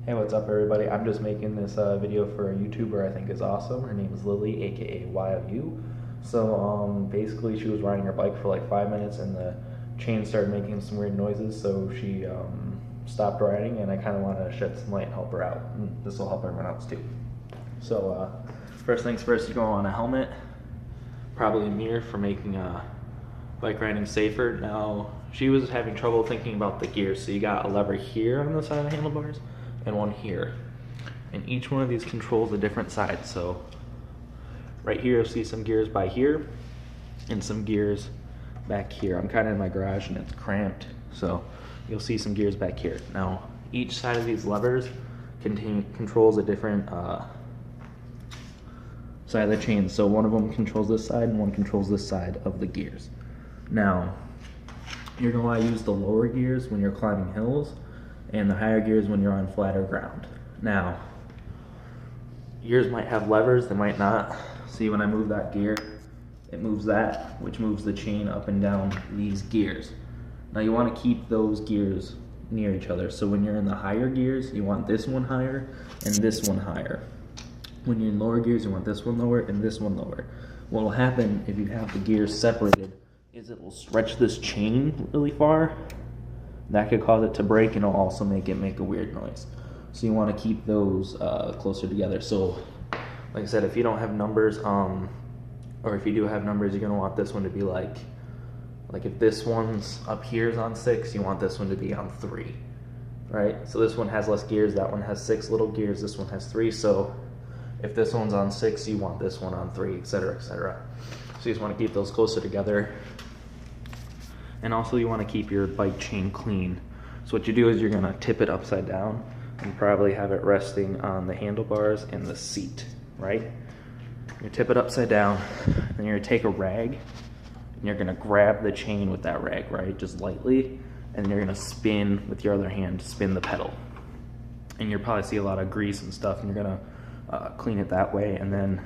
Hey, what's up everybody? I'm just making this video for a YouTuber I think is awesome. Her name is Lily, aka whyoweyou. So basically she was riding her bike for like 5 minutes and the chain started making some weird noises, so she stopped riding, and I kind of want to shed some light and help her out. And this will help everyone else too. So first things first, you go on a helmet, probably a mirror for making bike riding safer. Now, she was having trouble thinking about the gears, so you got a lever here on the side of the handlebars and one here, and each one of these controls a different side. So right here you'll see some gears by here and some gears back here. I'm kind of in my garage and it's cramped, so you'll see some gears back here. Now each side of these levers controls a different side of the chain. So one of them controls this side and one controls this side of the gears. Now you're going to want to use the lower gears when you're climbing hills and the higher gears when you're on flatter ground. Now, yours might have levers, they might not. See, when I move that gear, it moves that, which moves the chain up and down these gears. Now you want to keep those gears near each other. So when you're in the higher gears, you want this one higher and this one higher. When you're in lower gears, you want this one lower and this one lower. What will happen if you have the gears separated is it will stretch this chain really far. That could cause it to break, and it'll also make it make a weird noise. So you want to keep those closer together. So like I said, if you don't have numbers, or if you do have numbers, you're going to want this one to be like if this one's up here is on 6, you want this one to be on 3, right? So this one has less gears, that one has 6 little gears, this one has 3. So if this one's on 6, you want this one on 3, etc., etc. So you just want to keep those closer together. And also you want to keep your bike chain clean. So what you do is you're going to tip it upside down and probably have it resting on the handlebars and the seat, right? You tip it upside down, and you're going to take a rag and you're going to grab the chain with that rag, right? Just lightly, and you're going to spin with your other hand, spin the pedal. And you'll probably see a lot of grease and stuff, and you're going to clean it that way. And then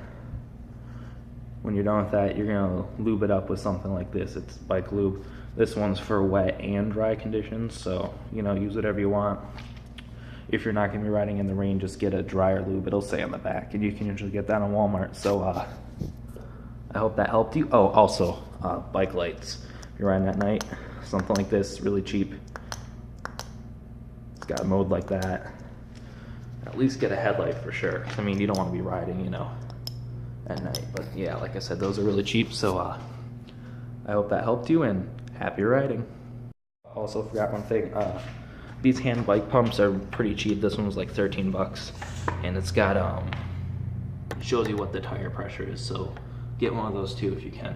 when you're done with that, you're going to lube it up with something like this. It's bike lube. This one's for wet and dry conditions, so use whatever you want. If you're not going to be riding in the rain, just get a dryer lube. It'll say on the back, and you can usually get that on Walmart. So I hope that helped you. Oh, also bike lights. If you're riding at night, something like this, really cheap. It's got a mode like that. At least get a headlight for sure. I mean, you don't want to be riding, at night. But yeah, like I said, those are really cheap. So I hope that helped you, and happy riding. Also forgot one thing. These hand bike pumps are pretty cheap. This one was like 13 bucks, and it's got it shows you what the tire pressure is. So get one of those too if you can.